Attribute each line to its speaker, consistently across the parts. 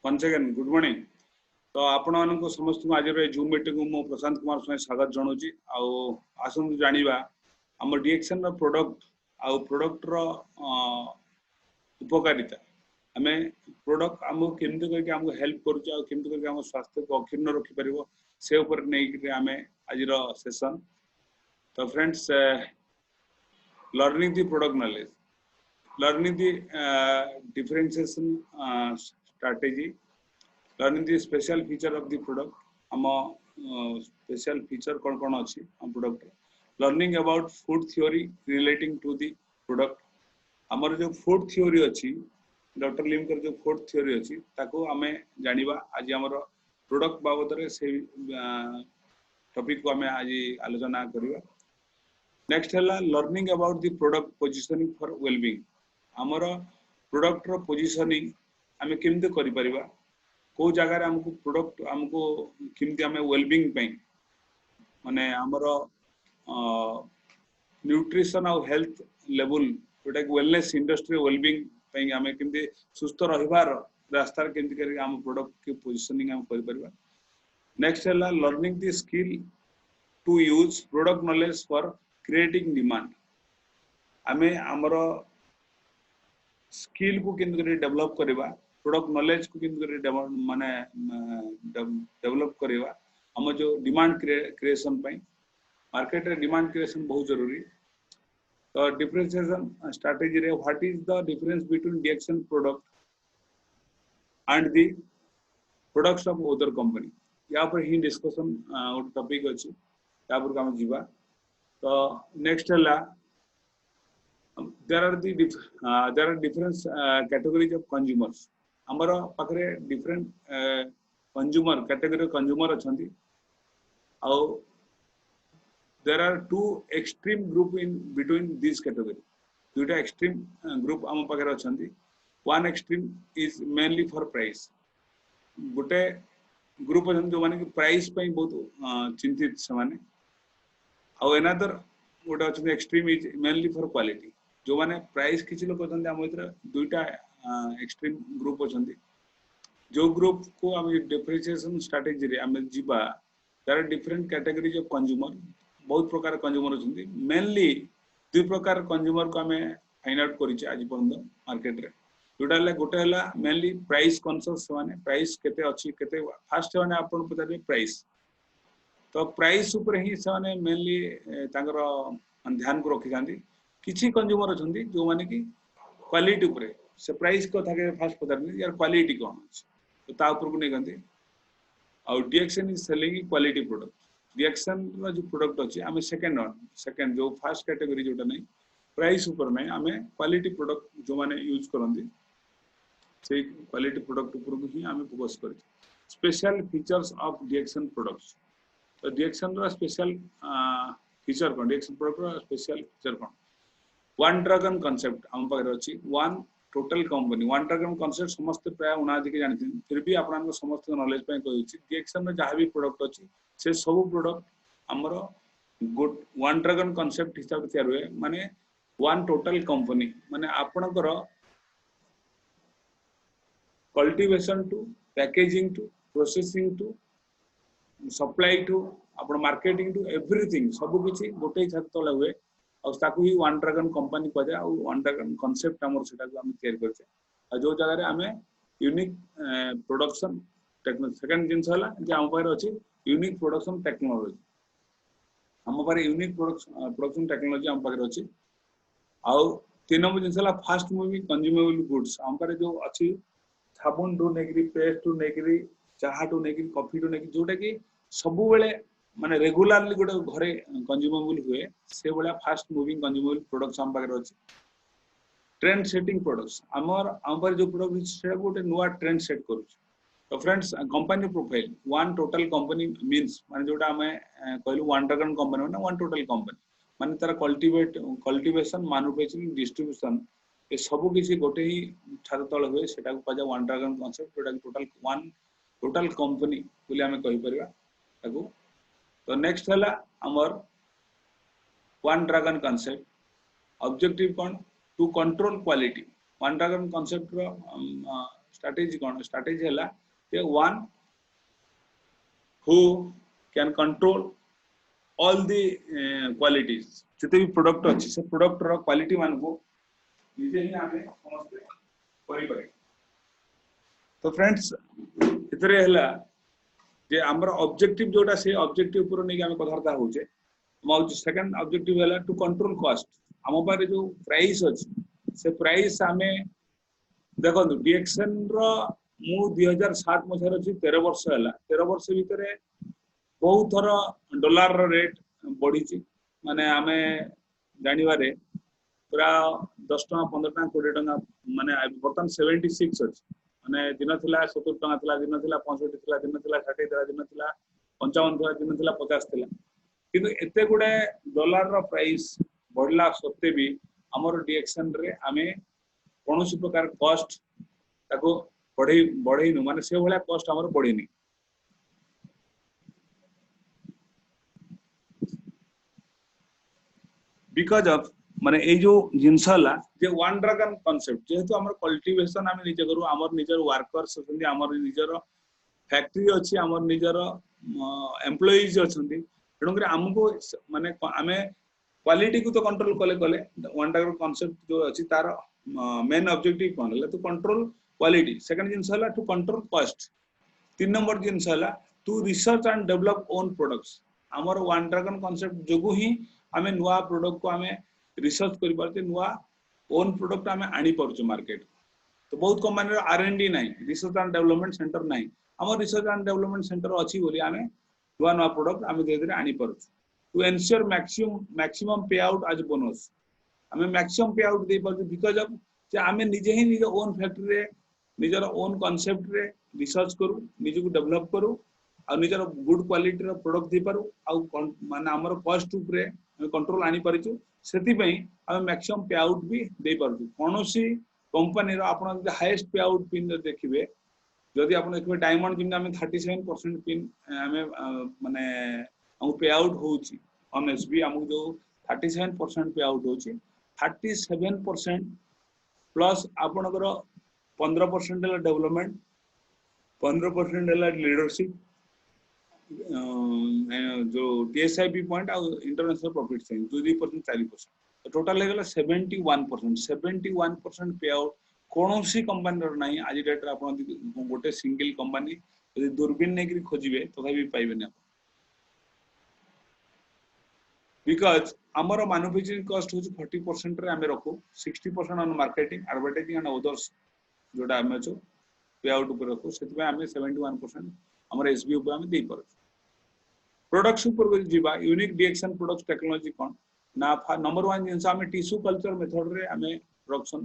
Speaker 1: once again good morning. तो आपण मानक समस्त आज जूम मीटिंग को मो प्रशांत कुमार स्वयं स्वागत जनाऊँगी आसतु जानिबा आम डीएक्शन प्रोडक्ट आउ प्रोडक्ट रो उपकारिता आम प्रोडक्ट आमको केमती करके आमको हेल्प करूँ केमती करके आम स्वास्थ्य को अक्षुण्ण रखि परिबो से ऊपर नहीं आम आज सेशन। तो friends learning the product knowledge, learning the differentiation strategy, learning the special feature of the product, special feature कौन अच्छी हम product, learning about food theory relating to the product, हमारे जो food theory अच्छी डॉक्टर लिम कर जो food theory अच्छी ताको हमें जानिबा आज हमारा product बाबत रे से टॉपिक को हमें आज आलोचना करिबा। नेक्स्ट है learning about the product positioning for well-being, हमारा product रो positioning हमें केमते करि परिबा को जगह रे हमको प्रोडक्ट हमको केमते हमें वेलबीइंग पे माने हमरो न्यूट्रिशन और हेल्थ लेवल जोटा वेलनेस इंडस्ट्री वेलबीइंग पे हमें केमते सुस्थ रहिबार रास्ता केमते करी हम प्रोडक्ट के पोजीशनिंग हम करि परिबा। नेक्स्ट है learning the skill to use product knowledge for creating demand, हमें हमरो स्किल को केमते करी डेवलप करबा प्रोडक्ट नॉलेज को माने डेवलप करवा हम जो डिमांड क्रिएशन मार्केट रे डिमांड क्रिएशन बहुत जरूरी। तो डिफरेंशिएशन स्ट्रेटजी रे what is the difference between DXN product and the products of other company, या पर ही डिस्कशन टॉपिक अछि या पर हम जीवा। तो नेक्स्ट हला there are different categories of consumers, हमारा पाखरे डिफरेंट कंज्यूमर कैटेगरी कंज्यूमर अछंती और there are two extreme group in between this category, दुटा एक्सट्रीम ग्रुप हम पाखरे अछंती। One extreme is mainly for price, गोटे ग्रुप अछन जो माने कि प्राइस पे बहुत चिंतित से माने, और अनदर गोटे अछन extreme is mainly for quality, जो माने प्राइस किछि लोक अछन हम इधर दुटा एक्सट्रीम ग्रुप अछंती। जो ग्रुप को हम डिफरेंशिएशन स्ट्रेटजी रे हम जीवा there are different categories of consumer, बहुत प्रकार कंज्यूमर अछंती। मेनली दु प्रकार कंज्यूमर को हमें फाइंड आउट करिचे आज पर्यंत मार्केट रे, जोटा ले गोटे हला मेनली प्राइस कॉन्शियस माने प्राइस केते अछि केते फास्ट माने आपण पतारे प्राइस, तो प्राइस ऊपर ही से माने मेनली तांकर ध्यान को रखि जांती। किछि कंज्यूमर अछंती जो माने कि क्वालिटी ऊपर से प्राइस को थाके फास्ट पतारनी यार क्वालिटी कोन अछि तो ता ऊपर को नै गंती। और डीएक्शन इज सेलिंग क्वालिटी प्रोडक्ट, डीएक्शन रो जो प्रोडक्ट अछि हमें सेकंड जो फर्स्ट कैटेगरी जोटा नै प्राइस ऊपर नै हमें क्वालिटी प्रोडक्ट जो माने यूज करंदी से क्वालिटी प्रोडक्ट ऊपर को ही हमें फोकस करै। स्पेशल फीचर्स ऑफ डीएक्शन प्रोडक्ट्स, तो डीएक्शन रो स्पेशल फीचर कोन, डीएक्शन प्रोडक्ट रो स्पेशल फीचर कोन। वन ड्रैगन कांसेप्ट हम पाखरे अछि, one total company, one dragon concept समस्त प्राय उनादि के जानथि, फिर भी आपन को समस्त नॉलेज पे कहउछि डीएक्शन में जहां भी प्रोडक्ट अछि से सब प्रोडक्ट हमरो गुड वन ड्रैगन कांसेप्ट हिसाब से हुए, माने वन टोटल कंपनी माने आपन को cultivation to packaging to processing to supply to अपन मार्केटिंग टू एवरीथिंग सब किछि गोटे छत तले हुए, और ताकू ही वन ड्रैगन कंपनी को जाय और वन ड्रैगन कांसेप्ट हमर सेटा को हम तैयार करछे। आ जो जगह रे हमें यूनिक प्रोडक्शन टेक्नोलॉजी, सेकंड जिंस हला जे हम पारे अछि यूनिक प्रोडक्शन टेक्नोलॉजी, हम पारे यूनिक प्रोडक्शन टेक्नोलॉजी हम पारे अछि। और तीन नंबर जिंस हला फास्ट मूविंग कंज्यूमेबल गुड्स, हम पारे जो अछि साबुन टू नेगरी पेस्ट टू नेगरी चाहा टू नेगरी कॉफी टू नेगरी जोटा कि सबु बेले माने रेगुलरली गोटे घरे कंज्यूमेबल हुए से बळा फास्ट मूविंग कंज्यूमेबल प्रोडक्ट्स हम पाखरे अछि। ट्रेंड सेटिंग प्रोडक्ट्स हम पर जो प्रोडक्ट से गोटे नुवा ट्रेंड सेट करू। तो friends company profile, one total company means माने जोटा हमें कहलु वन ड्रैगन कंपनी माने वन टोटल कंपनी माने तार कल्टीवेशन मैन्युफैक्चरिंग डिस्ट्रीब्यूशन ए सब किसी गोटे ही छात्र तल हुए सेटा को पजा वन ड्रैगन कांसेप्ट जोटा टोटल वन टोटल कंपनी बोली हमें कहि परिबा ताको। तो नेक्स्ट हला हमर वन ड्रैगन कांसेप्ट ऑब्जेक्टिव कोन to control quality, one dragon concept रो strategy कौन strategy है जे one who can control all the qualities जिते भी प्रोडक्ट अछि से प्रोडक्ट रो क्वालिटी मान को निजे ही आमे समस्त करि पारे। तो फ्रेंड्स इतरे हला जे हमर ऑब्जेक्टिव जोटा से ऑब्जेक्टिव पूरा नहीं आमे कथारता होचे मौ सेकंड ऑब्जेक्टिव हला टू कंट्रोल कॉस्ट हम पारे जो प्राइस अछि से प्राइस आमे देखो डीएक्सन रो मु 2007 मथर अछि 13 वर्ष हला 13 वर्ष भीतरे बहुत थर डॉलर रो रेट बढ़ी छि माने आमे जानिबारे पूरा 10 टका 15 टका 20 टका माने बर्तन 76 अछि माने दिन थिला 70 टका थिला दिन थिला 65 थिला दिन थिला 60 थिला दिन थिला 55 थिला दिन थिला 50 थिला किंतु एते गुडे डॉलर रो प्राइस बढ़ला सत्ते भी हमर डीएक्सन रे आमे कोनोसी प्रकार कॉस्ट ताको बढ़ई नु माने से भला कॉस्ट हमर बढ़ीनी बिकॉज ऑफ माने ए जो जिंस हला जे वन ड्रैगन कांसेप्ट जेहेतु हमर कल्टीवेशन आमे निजे करू हमर निजर वर्कर्स अछंदी हमर निजर फैक्ट्री अछि हमर निजर एम्प्लॉइज अछंदी एणु करे हमको माने आमे क्वालिटी को तो कंट्रोल कले वन ड्रैगन कांसेप्ट जो अछि तार मेन ऑब्जेक्टिव कोन हला टू कंट्रोल क्वालिटी सेकंड जिंस हला टू कंट्रोल कॉस्ट तीन नंबर जिंस हला to research and develop own products हमर वन ड्रैगन कांसेप्ट जोगु ही आमे नुवा प्रोडक्ट को आमे रिसर्च करि पारते नुवा ओन प्रोडक्ट आमे आनी परछु मार्केट तो बहुत कंपनी रो आरएनडी नाही रिसर्च एंड डेवलपमेंट सेंटर नाही हमर रिसर्च एंड डेवलपमेंट सेंटर अछि बोली आमे नुवा प्रोडक्ट आमे धीरे धीरे आनी परछु टू एंश्योर मैक्सिमम पे आउट एज बोनस आमे मैक्सिमम पे आउट दे परछु बिकॉज़ ऑफ जे आमे निजे ही निजे ओन फैक्ट्री रे निजर ओन कांसेप्ट रे रिसर्च करू निजे को डेवलप करू आ निजर गुड क्वालिटी रो प्रोडक्ट दे पारू आ माने हमर कॉस्ट ऊपर कंट्रोल आनी परिचु सेति पई हम मैक्सिमम पे आउट भी दे परछु कोनोसी कंपनी रो आपण हाईएस्ट पे आउट पिन देखिबे जदि आपण देखिबे डायमंड जिन हम 37% पिन हमें माने हम पे आउट होउची ऑन एसबी हम जो 37% पे आउट होउची 37% प्लस आपनकर 15% डेवलपमेंट 15% लीडरशिप जो टीएसआईपी पॉइंट आ इंटरनेशनल प्रॉफिट सेंग 2% 4% टोटल लेगला 71% पे आउट कोनोसी कंपनी रो नाही आज डेट रे आपण गोटे सिंगल कंपनी यदि दूरबीन नेकरी खोजिबे तथापि पाइबे ना बिकॉज हमर मैन्युफैक्चरिंग कॉस्ट होची 40% रे हमें रखू 60% on marketing advertising and others जोटा हमें जो पे आउट ऊपर रखू सेति में हमें 71% हमर एसबी ऊपर हमें दे परछ प्रोडक्ट्स ऊपर जीवा यूनिक डीएक्शन प्रोडक्ट्स टेक्नोलॉजी कोन ना नंबर 1 जिंस हमें टिश्यू कल्चर मेथड रे हमें प्रोडक्शन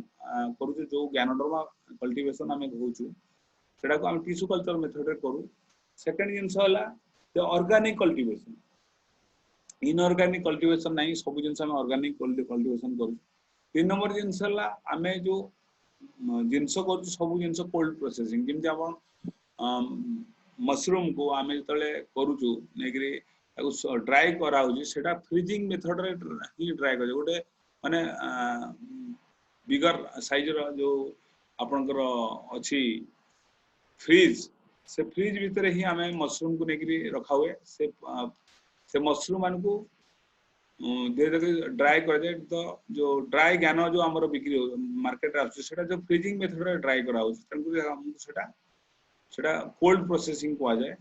Speaker 1: करू जो गैनोडर्मा कल्टीवेशन हमें होउछु सेटा को हम टिश्यू कल्चर मेथड रे करू सेकंड जिंस हला the organic cultivation inorganic cultivation नहीं सब जिंस हम ऑर्गेनिक कल्टीवेशन करू तीन नंबर जिंस हला हमें जो जिंस करू सब जिंस कोल्ड प्रोसेसिंग जिमते आपण मशरूम को आमे तले करूछु नेगरी ताको ड्राई करा होजी सेटा फ्रीजिंग मेथड रे ही ड्राई कर गोटे माने बिगर साइज रो जो आपनकर अछि फ्रीज से फ्रीज भीतर ही आमे मशरूम को नेगरी रखा हुए से मशरूम मान को धीरे धीरे ड्राई कर दे तो जो ड्राई ज्ञान जो हमर बिक्री मार्केट रे आछे सेटा जो फ्रीजिंग मेथड रे ड्राई करा होजी तनको हम सेटा कोल्ड प्रोसेसिंग को आ जाए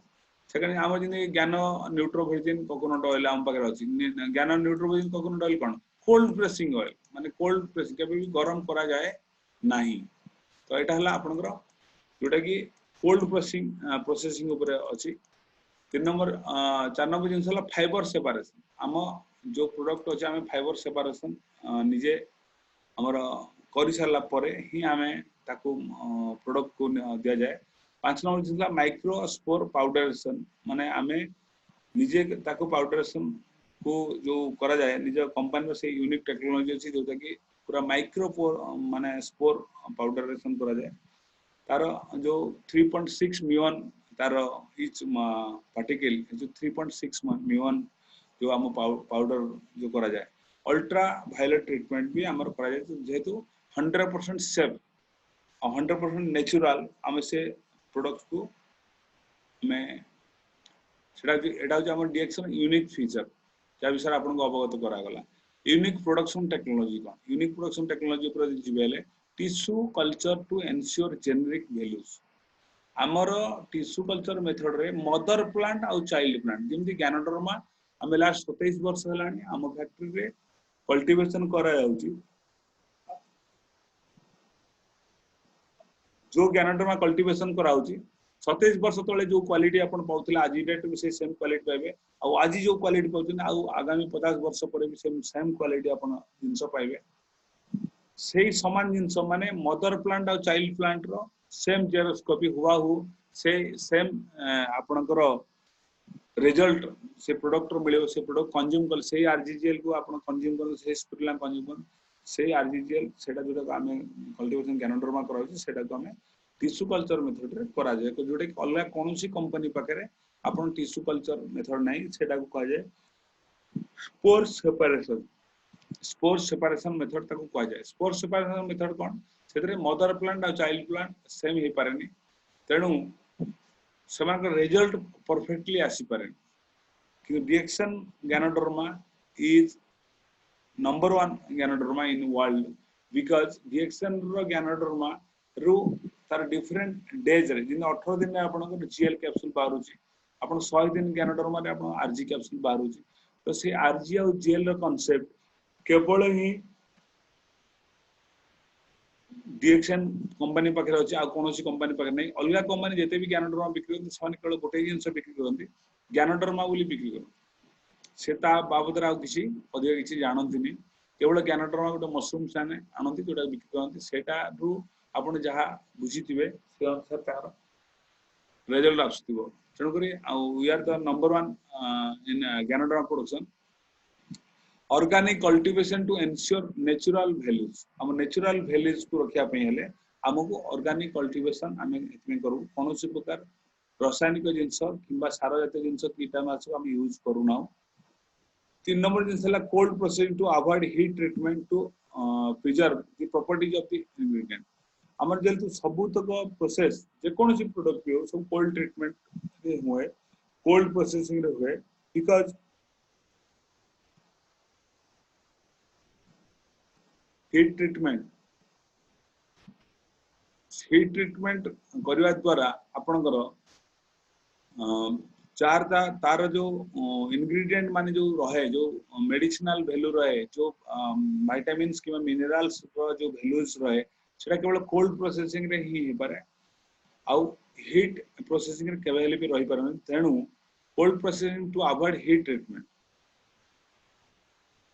Speaker 1: सेकंड हम जिने ज्ञान न्यूट्रोवर्जिन कोकोनट ऑयल हम पाकर अछि ज्ञान न्यूट्रोवर्जिन कोकोनट ऑयल कोन कोल्ड प्रेसिंग ऑयल माने कोल्ड प्रेसिंग केबे भी गरम करा जाए नाही तो एटा हला आपनकर जोटा कि कोल्ड प्रोसेसिंग ऊपर अछि तीन नंबर चार नंबर जिंस हला फाइबर सेपरेशन हम जो प्रोडक्ट अछि हम फाइबर सेपरेशन निजे हमर करि सारला परे ही हमें ताको प्रोडक्ट को दिया जाए 5 नंबर जिला माइक्रो स्पोर पाउडरेशन माने हमें निजे ताको पाउडरेशन को जो करा जाए निज कंपनी से यूनिक टेक्नोलॉजी अछि जोटा कि पूरा माइक्रो माने स्पोर पाउडरेशन करा जाए तार जो 3.6 म्यून तार इच पार्टिकल जो 3.6 म्यून जो हम पाउडर जो करा जाए अल्ट्रा वायलेट ट्रीटमेंट भी हमर करा जाए जेहेतु 100% सेफ 100% नेचुरल आम से प्रोडक्ट को मैं एटा हमर डिएक्शन यूनिक फीचर जा विषय आपन को अवगत करा गला यूनिक प्रोडक्शन टेक्नोलॉजी का यूनिक प्रोडक्शन टेक्नोलॉजी पर जिबेले tissue culture to ensure generic values आमर टिश्यू कल्चर मेथड रे मदर प्लांट आउ चाइल्ड प्लांट जेमति ज्ञानडर्मा आमे लास्ट 27 वर्ष हलानी आम फैक्ट्री रे कल्टीवेशन करा जाउची जो ज्ञानडर्मा कल्टीवेशन कराउची 27 वर्ष तले जो क्वालिटी आपण पाउथिला आज डेट भी से सेम क्वालिटी पाइबे आ आज जो क्वालिटी पाउछन आ आगामी 50 वर्ष पर भी सेम क्वालिटी आपण जिंस पाइबे सेही समान जिंस माने मदर प्लांट और चाइल्ड प्लांट रो सेम जेरोक्स कॉपी हुआ हो से सेम आपनकर रिजल्ट से प्रोडक्ट रो मिले से प्रोडक्ट कंज्यूम कर से आरजीजीएल को आपण कंज्यूम कर से स्पिरुलिना कंज्यूम कर से आरजीजीएल सेटा जोटा आमे कल्टीवेशन ज्ञानडर्मा कराउछी सेटा को आमे टिश्यू कल्चर मेथड रे करा जाय को जोटे अलग कोनोसी कंपनी पाखरे आपण टिश्यू कल्चर मेथड नै सेटा को कहा जाय स्पोर सेपरेशन मेथड ताको कहा जाय स्पोर सेपरेशन मेथड कोन सेतरे मदर प्लांट और चाइल्ड प्लांट सेम हे पारेनी तेनु समान का रिजल्ट परफेक्टली आसी पारे कि DXN ganoderma is number 1 ganoderma in world because DXN रो ज्ञानडर्मा रो तार डिफरेंट डेज रे जिन 18 दिन आपन को जीएल कैप्सूल बाहरुची आपन 100 दिन ज्ञानडर्मा रे आपन आरजी कैप्सूल बाहरुची तो से आरजी और जीएल रो कांसेप्ट केवल ही डिएक्शन कंपनी पाखरे अछि आ कोनोसी कंपनी पाखरे नै अलगा कंपनी जेते भी ज्ञानडर्मा बिक्री करते समान केवल गोटे जिंस बिक्री करते ज्ञानडर्मा बोली बिक्री कर सेता बाबद रा किछि अधिक किछि जानंतिनी केवल ज्ञानडर्मा गोटे मशरूम साने आनंदी जोटा बिक्री करते सेटा रु आपण जहा बुझिथिबे से अनुसार तार रिजल्ट आसुथिबो तेणु करी we are the number 1 in ganoderma production organic cultivation to ensure natural values हम नेचुरल वैल्यूज को रखिया पई हेले हमको ऑर्गेनिक कल्टीवेशन हमें इतने करू कोनोसी प्रकार रासायनिक जिंस किबा सार जातीय जिंस कीटनाशक हम यूज करू ना 3 नंबर जिंस हला cold processing to avoid heat treatment to preserve the properties of the ingredient हमर जेल तो सबु तक प्रोसेस जे कोनोसी प्रोडक्ट हो सब कोल्ड ट्रीटमेंट रे होए कोल्ड प्रोसेसिंग रे होए बिकॉज़ हीट ट्रीटमेंट करवा द्वारा आपनकर चारटा तार जो इंग्रेडिएंट माने जो रहे जो मेडिसिनल वैल्यू रहे जो विटामिन्स किबा मिनरल्स रो जो वैल्यूज रहे सेटा केवल कोल्ड प्रोसेसिंग रे ही पारे आउ हीट प्रोसेसिंग रे केवल भी रही पारे तेणु cold processing to avoid heat treatment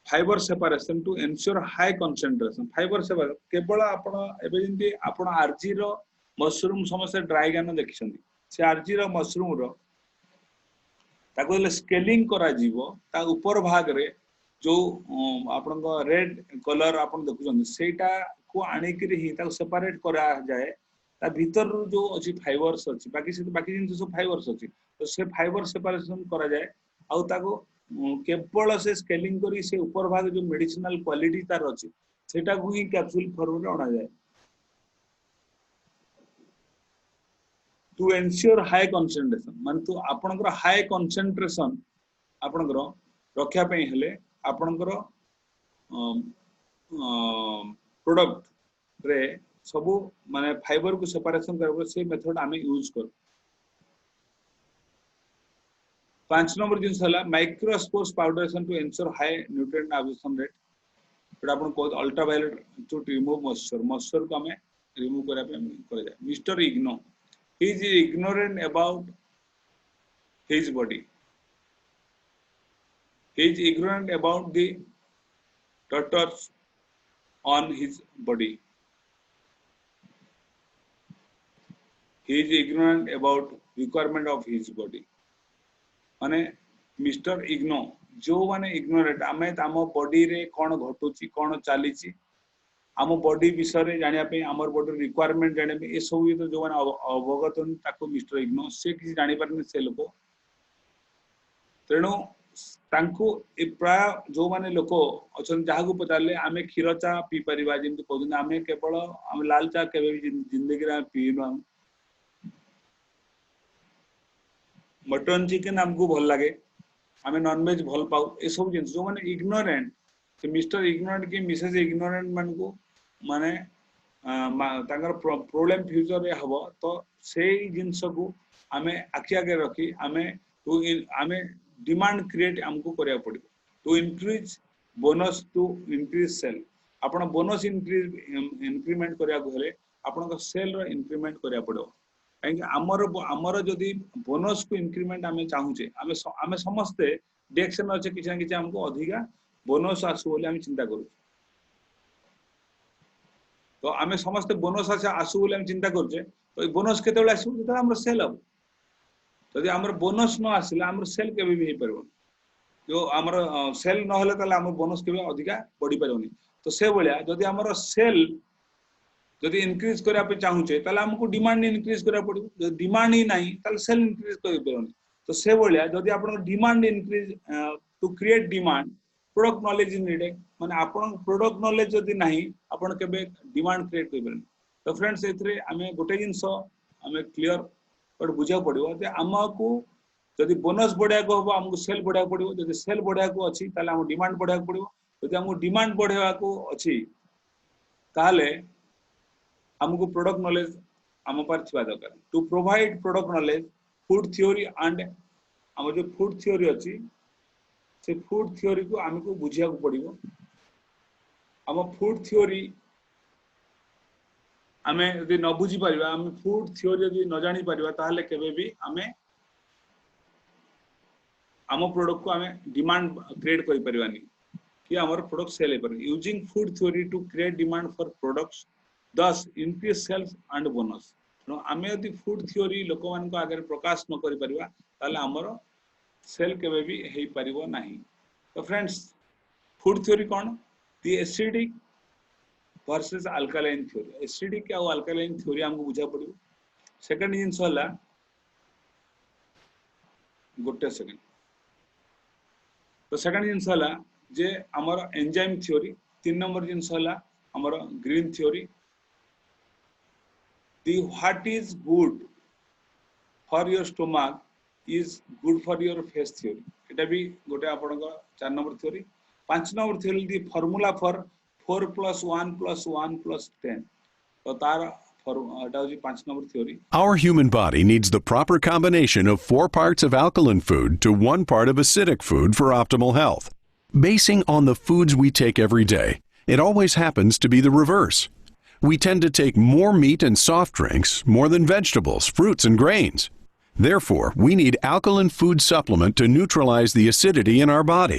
Speaker 1: fibre separation to ensure high concentration fibre separation केवल आपण एबे जिंती आपण आरजी रो मशरूम समस्त ड्राई गान देखिसंती से आरजी रो मशरूम रो ताको स्केलिंग करा जीवो ता ऊपर भाग रे जो आपण को रेड कलर आपण देखुछन सेटा को आनी कि ही ता सेपरेट करा जाए ता भीतर जो अछि फाइबर्स अछि बाकी जिन सब फाइबर्स अछि तो से फाइबर सेपरेशन करा जाए आउ ताको केवल से स्केलिंग करी से ऊपर भाग जो मेडिसिनल क्वालिटी तार अछि सेटा को ही कैप्सूल फॉर्म रे आना जाए टू एंश्योर हाई कंसंट्रेशन मान तो आपनकर हाई कंसंट्रेशन आपनकर रखिया पई हेले आपनकर प्रोडक्ट रे सब माने फाइबर को सेपरेशन करबो से मेथड आमे यूज कर 5 नंबर जिन हला microspores powderation to ensure high nutrient absorption rate एटा आपन को अल्ट्रावायलेट टू रिमूव मॉइस्चर को हमें रिमूव करा पे करे जाय mister IGNOU he is ignorant about his body he is ignorant about the tattoos on his body he is ignorant about requirement of his body माने मिस्टर इग्नो जो माने इग्नोरेंट आमे तामो बॉडी रे कोन घटुची कोन चालीची आम बॉडी विषय रे जानिया पे हमर बॉडी रिक्वायरमेंट जाने पे ए सब तो जो माने अवगत ताको मिस्टर इग्नो से किसी जानि परने से लोक तेणु तांको ए प्राय जो माने लोक अछन जहा को पचारले आमे क्षीर चा पी परिबा जेंति कहउन आमे केवल आमे लाल चा केबे भी जिंदगी रा पीनो मटन चिकन हमको भल लगे आमे नॉन वेज भल पाऊ ए सब जिंस जो माने इग्नोरेंट से मिस्टर इग्नोरेंट के मिसेस इग्नोरेंट मान को माने तांगर प्रॉब्लम फ्यूचर रे हबो तो सेही जिंस को आमे आखि आगे रखी आमे डिमांड क्रिएट हमको करिया पड़िबो to increase bonus to increase sale आपण बोनस इंक्रीमेंट करिया गले आपण को सेल रो इंक्रीमेंट करिया पड़ो कहीं आमर जदि बोनस को इंक्रीमेंट आमे चाहूचे आमे समस्ते डायरेक्शन अच्छे किछ ना किछ हमको अधिका बोनस आसु बोली आमे चिंता करू तो आमे समस्ते बोनस आसु बोली आमे चिंता करछे तो बोनस केते बेला आसु जेता हमर सेल अब यदि हमर बोनस न आसिला हमर सेल केबे भी हे परबो जो हमर सेल न होले तले हमर बोनस केबे अधिका बढ़ी परबोनी तो से बोलिया जदि हमर सेल जदि इंक्रीज करिया पे चाहूचे ताले हमको डिमांड इंक्रीज करिया पड़ो जो डिमांड ही नहीं ताले सेल इंक्रीज करि परबोनी तो से बोलिया जदि आपण demand increase to create demand product knowledge is needed माने आपण प्रोडक्ट नॉलेज जदि नहीं आपण केबे डिमांड क्रिएट करि परबोनी तो फ्रेंड्स एथरे हमें गोटे जिंस हमें क्लियर बट बुझा पड़ो जे हमको जदि बोनस बढ़िया को हो हमको सेल बढ़िया पड़ो जदि सेल बढ़िया को अछि ताले हम डिमांड बढ़िया पड़ो जदि हमको डिमांड बढ़िया को अछि ताले हमको प्रोडक्ट नॉलेज आम पर थिबा दरकार to provide product knowledge food theory and हम जो फूड थ्योरी अछि से फूड थ्योरी को हमको बुझिया को पड़िबो हम फूड थ्योरी आमे यदि न बुझी परिबा हम फूड थ्योरी यदि न जानी परिबा ताहले केबे भी हमें हम प्रोडक्ट को हमें डिमांड क्रिएट करि परिबानी कि हमर प्रोडक्ट सेल पर using food theory to create demand for products thus increase sales and bonus no ame यदि फूड थ्योरी लोक मान को आगे प्रकाश न करि परिबा ताले हमर सेल केबे भी हेई परिबो नाही तो फ्रेंड्स फूड थ्योरी कोन दी acidic versus alkaline theory acidic और अल्कालाइन थ्योरी हमको बुझा पड़िबो सेकंड जिंस होला गोटे सेकंड तो सेकंड जिंस होला जे हमर एंजाइम थ्योरी तीन नंबर जिंस होला हमर green theory the what is good for your stomach is good for your face theory एटा भी गोटे आपण को 4 number theory 5 number theory the formula for 4 + 1 + 1 + 10 तो तार एटा होजी 5 number theory
Speaker 2: Our human body needs the proper combination of 4 parts of alkaline food to 1 part of acidic food for optimal health. Basing on the foods we take every day, it always happens to be the reverse. We tend to take more meat and soft drinks more than vegetables, fruits, and grains. Therefore, we need alkaline food supplement to neutralize the acidity in our body.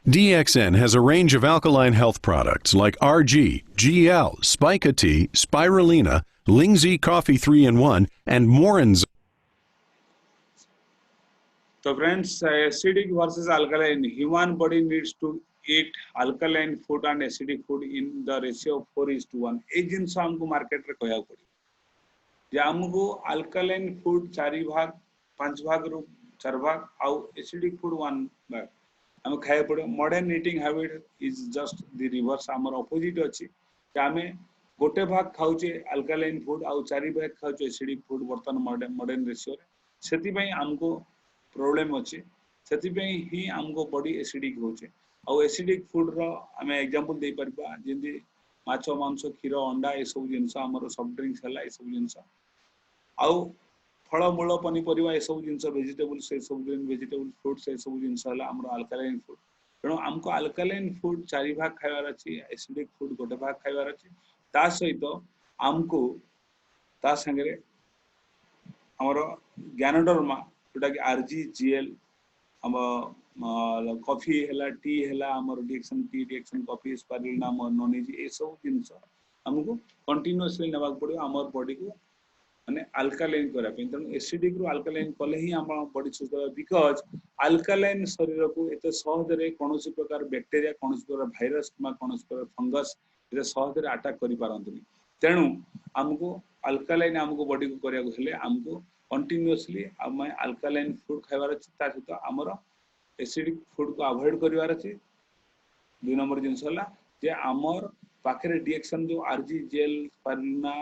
Speaker 2: DXN has a range of alkaline health products like RG, GL, Spica Tea, Spirulina, Lingzhi Coffee 3-in-1, and more enzymes.
Speaker 1: So friends, acidic versus alkaline, human body needs to eat alkaline food and acidic food in the ratio of 4:1 ए जिंस हमको market रे कहया पड़ी जे हमको alkaline food 4 भाग 5 भाग रो 4 भाग आउ acidic food 1 भाग हम खाए पड़े modern eating habit is just the reverse हमर ऑपोजिट अछि जे हमें गोटे भाग खाउचे alkaline food आउ 4 भाग खाउचे acidic food वर्तन मॉडर्न रेशियो रे सेति पई हमको प्रॉब्लम अछि सेति पई ही हमको बॉडी एसिडिक होचे और एसिडिक फूड रो हमें एग्जांपल दे परबा जेंदी माछ मांस क्षीर अंडा ए सब जिंस हमर सॉफ्ट ड्रिंक्स हला ए सब जिंस आउ फल मूल पनी परिबा ए सब जिंस वेजिटेबल्स ए सब वेजिटेबल फ्रूट्स ए सब जिंस हला हमर अल्कालाइन फूड तेणु हमको अल्कालाइन फूड 4 भाग खाइबार अछि एसिडिक फूड गोटे भाग खाइबार अछि ता सहित हमको ता संगे हमर ज्ञानडर्मा जोटा कि आरजी जीएल हम कॉफी हला टी हला हमर डिएक्शन टी डिएक्शन कॉफी स्पाइरुलिना नॉनेज ए सब जिंस हमको कंटीन्यूअसली नेबा पड़ो हमर बॉडी को माने अल्कालाइन करा पे त एसिडिक रो अल्कालाइन कले ही हम बॉडी सुस्त बिकॉज अल्कालाइन शरीर को एते सहज रे कोनोसी प्रकार बैक्टीरिया कोनोसी प्रकार वायरस मा कोनोसी प्रकार फंगस एते सहज रे अटैक करि पारंतनी तेणु हमको अल्कालाइन हमको बॉडी को करिया हेले हमको कंटीन्यूअसली हम अल्कालाइन फूड खाइबार ता सहित हमर एसिडिक फूड को अवॉइड करिवार अछि 2 नंबर जिंस हला जे हमर पाखरे डिएक्शन जो आरजी जेल स्पारुलिना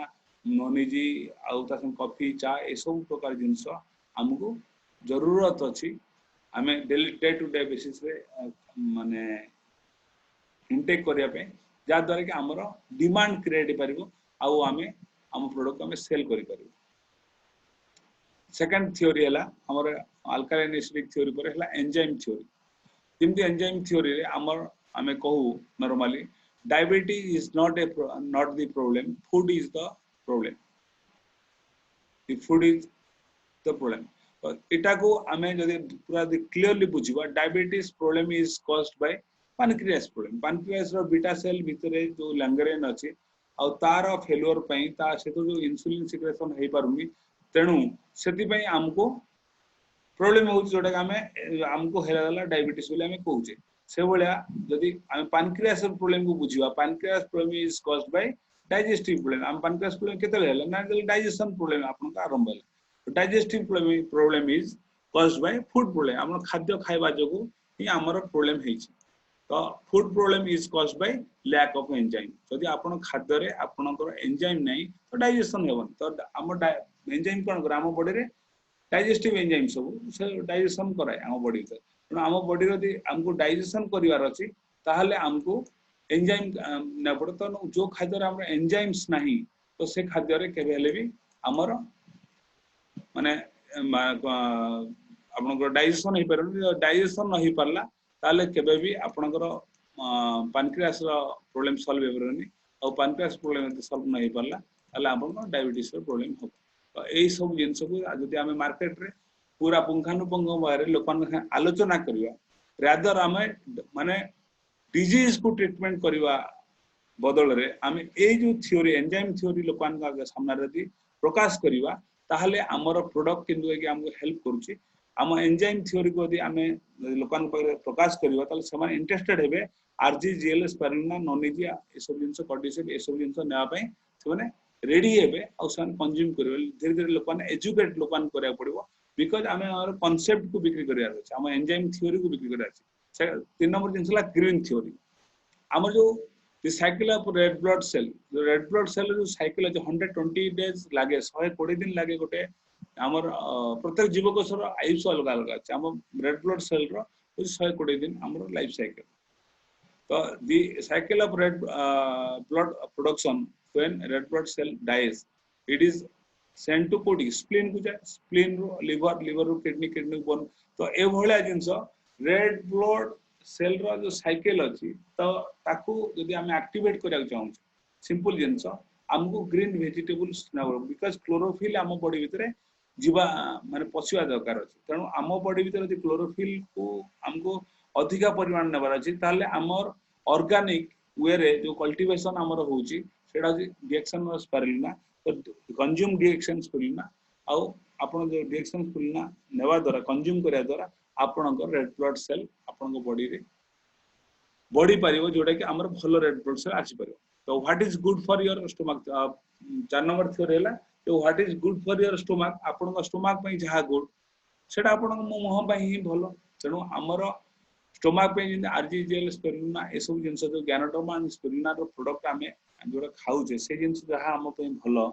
Speaker 1: नोनिजी आउ ता कॉफी चा ए सब प्रकार जिंस हमको जरूरत अछि हमें daily day to day basis रे माने इनटेक करिया पे जा द्वारा कि हमर डिमांड क्रिएट परिबो आउ हमें हम प्रोडक्ट हमें सेल करि परिबो सेकंड थ्योरी हला हमर अल्कालाइन एसिडिक थ्योरी पर हला एंजाइम थ्योरी जिमती एंजाइम थ्योरी रे हमर हमें कहू normally diabetes is not the problem food is the problem the food is the problem तो इटा को हमें जदि पूरा क्लियरली बुझिबा diabetes problem is caused by pancreas problem pancreas रो बीटा सेल भितरे जो लैंग्रेन अछि आ तार फेलियर पई ता से तो जो इंसुलिन सिक्रेशन हे पारुनी तेणु सेति पई हमको प्रॉब्लम हो जोटा हमें हमको हेला डायबिटीज बोले हमें कहूचे से भलिया यदि हम pancreas रो प्रॉब्लम को बुझिबा pancreas problem is caused by digestive problem हम pancreas problem केते हेला ना डाइजेशन प्रॉब्लम आपन का आरंभ होला digestive problem is caused by food problem हम खाद्य खाइबा जोगु ही हमर प्रॉब्लम हेछि तो food problem is caused by lack of enzyme यदि आपण खाद्य रे आपनकर एंजाइम नै तो डाइजेशन हेबन तो हम एंजाइम कोन ग्राम बॉडी रे डाइजेस्टिव एंजाइम सब से डाइजेशन कराय हम बॉडी से तो हम बॉडी रे हमको डाइजेशन करिवार अछि ताहले हमको एंजाइम न पड़ो तो जो खाद्य रे हम एंजाइम्स नाही तो से खाद्य रे केबे हेले भी हमर माने आपनकर डाइजेशन हे पर डाइजेशन नहि परला ताले केबे भी आपनकर पैनक्रियास रो प्रॉब्लम सॉल्व हेबरनी और पैनक्रियास प्रॉब्लम सॉल्व नहि परला ताले आपन डायबिटीज रो प्रॉब्लम हो तो एई सब जिंस को जदि हमें मार्केट रे पूरा पुंखानुपुंख बारे लोकन आलोचना करिया रादर हमें माने डिजीज को ट्रीटमेंट करिवा बदल रे हमें ए जो थ्योरी एंजाइम थ्योरी लोकन का सामना रे प्रकाश करिवा ताहले हमर प्रोडक्ट किंतु कि हमको हेल्प करूची हम एंजाइम थ्योरी को यदि आमे लोकन पर प्रकाश करिवा ताले समान इंटरेस्टेड हेबे आरजी जीएल स्पारुलिना नोनिजी ए सब जिंस कॉर्टिसोल ए सब जिंस नेवा पई सेमाने रेडी हेबे और सन कंज्यूम करबे धीरे धीरे लोकन एजुकेट लोकन करिया पड़िबो बिकॉज़ आमे हमर कांसेप्ट को बिक्री करिया अछि हम एंजाइम थ्योरी को बिक्री करिया अछि 3 नंबर जिंसला ग्रीन थ्योरी हमर जो the cycle of red blood cell the red blood cell जो cycle जो 120 days लागे 120 दिन लागे गोटे हमर प्रत्येक जीवकोशर आयुष अलग अलग अछि हम रेड ब्लड सेल रो 120 दिन हमर लाइफ साइकिल तो the cycle of red blood production when red blood cell dies it is sent to body spleen को जाय spleen रो liver रो kidney बोन तो ए भलिया जिंस रेड ब्लड सेल रो जो cycle अछि तो ताकू यदि हम एक्टिवेट करिया चाहू सिंपल जिंस हमको ग्रीन वेजिटेबल्स ना बिकॉज़ क्लोरोफिल हम बॉडी भीतर जीवा माने पछुआ दरकार अछि तेणु हम बॉडी भीतर यदि क्लोरोफिल को हमको अधिक परिमाण नेबार अछि ताले हमर ऑर्गेनिक वे रे जो कल्टीवेशन हमर होउची सेडा डिएक्शन स्पारुलिना तो कंज्यूम डिएक्शन स्पारुलिना आ आपण जो डिएक्शन स्पारुलिना नेवा द्वारा कंज्यूम करिया द्वारा आपनकर रेड ब्लड सेल आपन बॉडी रे बॉडी पारिबो जोटा कि हमर भलो रेड ब्लड सेल आसी पारिबो तो what is good for your stomach 4 number theory हला तो what is good for your stomach आपन स्टमक पई जहा गुड सेटा आपन मुंह पई ही भलो तेनु हमर स्टमक पे जिन आरजीजीएल स्पारुलिना ए सब जिंस जो ज्ञानडर्मा स्पारुलिना रो प्रोडक्ट हमें जोरा खाउ जे से जिंस जहा हम पे भलो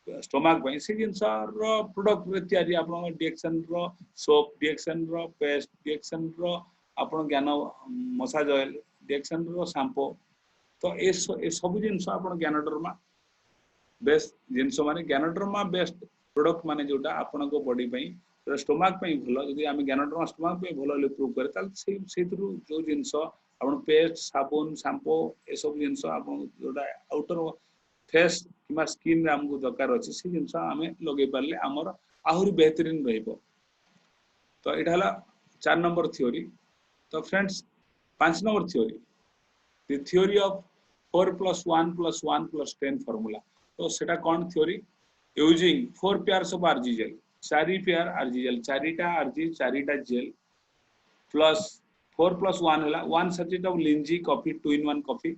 Speaker 1: स्टमक पई से जिंस रो प्रोडक्ट रे तयारी आपन डिएक्शन रो सोप डिएक्शन रो पेस्ट डिएक्शन रो आपन ज्ञान मसाज ऑयल डिएक्शन रो शैम्पू तो ए सब जिंस आपन ज्ञानडर्मा बेस्ट जिंस माने ज्ञानडर्मा बेस्ट प्रोडक्ट माने जोटा आपन को बॉडी पई स्टमक पई भलो यदि हम ज्ञानडर्मा स्टमक पई भलो ले प्रूव करे ताल सेथरु जो जिंस आपन पेस्ट साबुन शैम्पू ए सब जिंस आपन जोटा आउटर फेस किमा स्किन रे हमको दरकार अछि से जिंस हमें लगे पारले हमर आहुरी बेहतरीन रहइबो तो एटा हला 4 नंबर थ्योरी तो friends 5 number theory the theory of 4 + 1 + 1 + 10 formula तो सेटा कोन theory using 4 pairs of RG gel 4 pair RG gel 4टा आरजी 4टा जेल प्लस 4 + 1 हला 1 sachet of Lingzhi coffee 2 in 1 coffee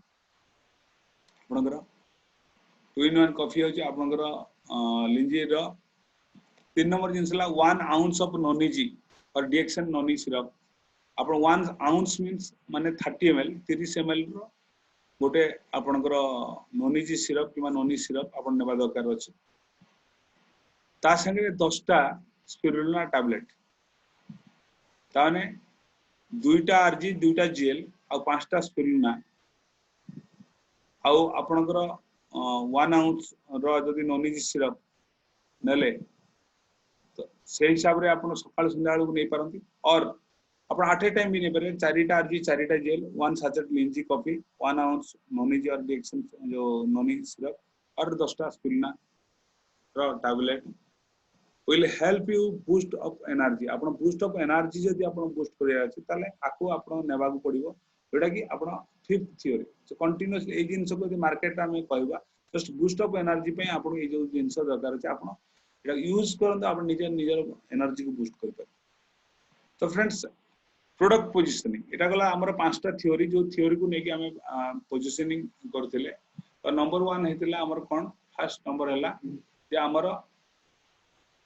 Speaker 1: आपनकर 2 in 1 कॉफी हो आपनकर लिंजी रो 3 नंबर जिंसला 1 ounce ऑफ नोनीजी और डिएक्शन नोनी सिरप आपण 1 ounce मीन्स माने 30 ml 30 ml रो गोटे आपनकर नोनिजी सिरप किबा नोनी सिरप आपण नेबा दरकार अछि ता संगे 10टा स्पिरुलिना टैबलेट ताने 2टा आरजी 2टा जेल आ 5टा स्पिरुलिना आ आपनकर 1 ounce रो जदी नोनिजी सिरप नेले तो से हिसाब रे आपण सकाळ संध्या को नै परंती और आपण आठे टाइम भी नै पारे 4टा आरजी 4टा जेल 1 सैचेट मिंजी कॉफी 1 ounce नोनिजी और डिएक्शन जो नोनी सिरप और 10टा स्पिरुलिना रो tablet will help you boost up energy आपण boost up energy जदी आपण boost करिया अछि ताले आको आपण नेबा को पड़िबो जेटा कि आपण फिफ्थ थियोरी सो कंटीन्यूअसली ए जिंस को मार्केट में कहबा जस्ट बूस्ट अप एनर्जी पे आपण ए जो जिंस दरकार अछि आपण एटा यूज करन आपण निजर एनर्जी को बूस्ट कर पारे तो फ्रेंड्स प्रोडक्ट पोजिशनिंग एटा गला हमर पांचटा थियोरी जो थियोरी को नेकी हमें पोजिशनिंग करथिले तो नंबर 1 हेतिला हमर कोन फर्स्ट नंबर हला जे हमर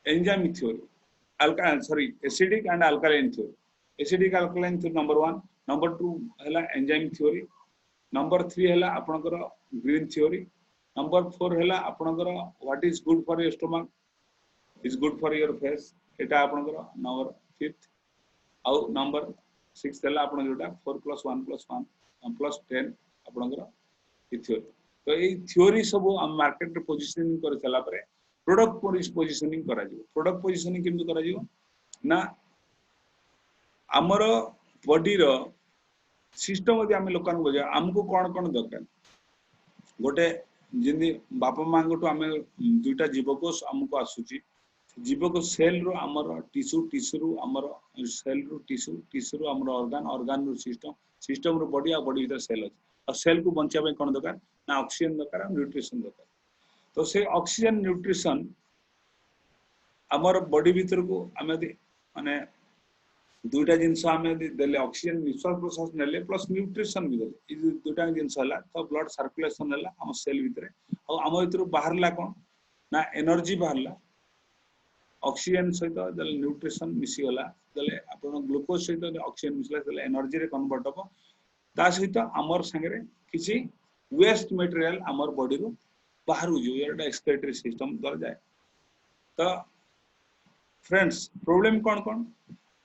Speaker 1: enzyme theory acidic and alkaline theory acidic alkaline theory number 1 number 2 हला एंजाइम थियोरी नंबर 3 हला आपनकर ग्रीन थियोरी नंबर 4 हला आपनकर what is good for your stomach is good for your face एटा आपनकर number 5th आउ number 6 हला आपन जोटा 4+1+1+10 आपनकर थियोरी तो ए थियोरी सब हम मार्केट रे पोजिशनिंग कर चला परे प्रोडक्ट पोजिशनिंग करा जिवो प्रोडक्ट पोजिशनिंग केमि करा जिवो ना हमर बॉडी रो सिस्टम यदि हम लोकन को हमको कोन दरकार गोटे जिंदी बापा मां गोटो हम दुईटा जीवकोष हमको आसुची जीवकोष सेल रो हमर टिश्यू रो हमर सेल रो टिश्यू रो हमर ऑर्गन रो सिस्टम रो बॉडी आ बॉडी भीतर सेल अछि और सेल को बंचा पे कोन दरकार ना ऑक्सीजन दरकार न्यूट्रिशन दरकार तो से ऑक्सीजन न्यूट्रिशन हमर बॉडी भीतर को हमें माने दुईटा जिंस हमें देले ऑक्सीजन निश्वास प्रश्वास नेले प्लस न्यूट्रिशन भी देले ई दुईटा जिंस हला तो ब्लड सर्कुलेशन हला हम सेल भीतर और हम भीतर बाहरला कोन ना एनर्जी बाहरला ऑक्सीजन सहित देले न्यूट्रिशन मिसी होला देले आपण ग्लूकोज सहित ऑक्सीजन मिसला देले एनर्जी रे कन्वर्ट हो ता सहित हमर संगे किसी वेस्ट मटेरियल हमर बॉडी रो बाहर हो जो एटा एक्सक्रीटरी सिस्टम द्वारा जाए तो फ्रेंड्स प्रॉब्लम कोन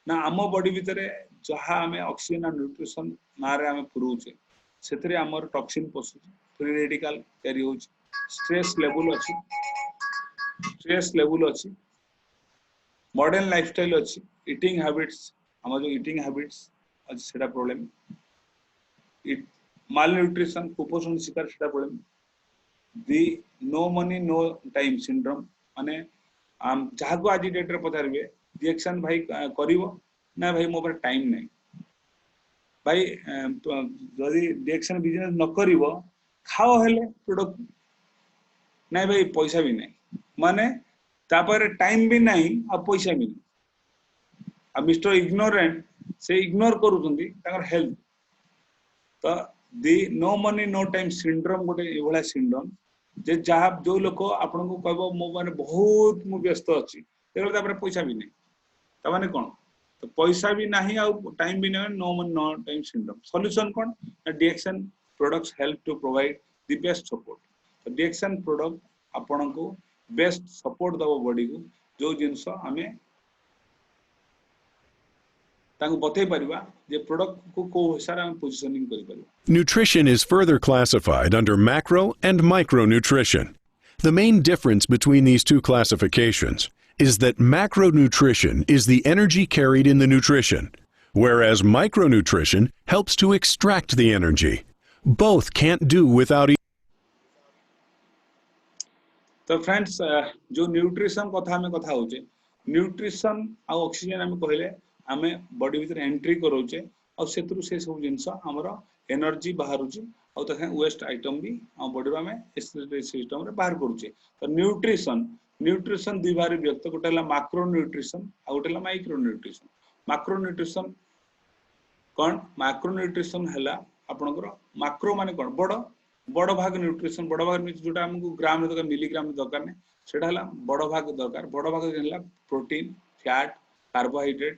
Speaker 1: ना आम बॉडी भीतर जहाँ आम ऑक्सीजन और न्यूट्रिशन ना रे आम पुरौचे से आमर टॉक्सिन पशु फ्री रेडिकल कैरी हो स्ट्रेस लेवल अच्छी मॉडर्न लाइफस्टाइल अच्छी इटिंग हैबिट्स हम जो इटिंग हैबिट्स अच्छी सेटा प्रॉब्लम माल न्यूट्रिशन कुपोषण शिकार सेटा problem the no money no time syndrome माने आम जहाँ को आज डेट रे पचारे रिएक्शन भाई करिवो ना भाई मो पर टाइम नहीं भाई जदि रिएक्शन बिजनेस न करिवो खाओ हेले प्रोडक्ट नहीं भाई पैसा भी नहीं माने तापर टाइम भी नहीं आ पैसा भी नहीं आ मिस्टर इग्नोरेंट से इग्नोर करूछंती ताकर हेल्थ तो the no money no time syndrome गोटे एभला सिंड्रोम जे जहाँ जो लोक आपन को कहबो मो माने बहुत मु व्यस्त अछि तेरे तापर पैसा भी नहीं त माने कोन तो पैसा भी नहीं आ टाइम भी नहीं no money no time syndrome solution कोन DXN products help to provide the best support तो डिएक्शन प्रोडक्ट आपन को बेस्ट सपोर्ट दबो बॉडी को जो जिंस हमें तांको बतै परिबा जे प्रोडक्ट को को हिसाब हम पोजिशनिंग करि परिबा
Speaker 2: Nutrition is further classified under macro and micronutrition. The main difference between these two classifications is that macronutrition is the energy carried in the nutrition, whereas micronutrition helps to extract the energy. Both can't do without each.
Speaker 1: तो friends जो nutrition कथा हमें कथा होचे nutrition आ oxygen हमें कहले आमे body भीतर एंट्री करोचे और सेतरु से सब जिंस हमर एनर्जी बाहरुचे और तखे वेस्ट आइटम भी हम बॉडी में एक्सक्रीटरी सिस्टम रे बाहर करूचे तो न्यूट्रिशन दुई भारी व्यक्त गोटेला मैक्रो न्यूट्रिशन आ गोटेला माइक्रो न्यूट्रिशन मैक्रो न्यूट्रिशन हला आपनकर मैक्रो माने कोन बड़ भाग न्यूट्रिशन बड़ भाग जोटा हमको ग्राम रे मिलीग्राम दरकार नै सेटा हला बड़ भाग दरकार बड़ भाग हला protein fat carbohydrate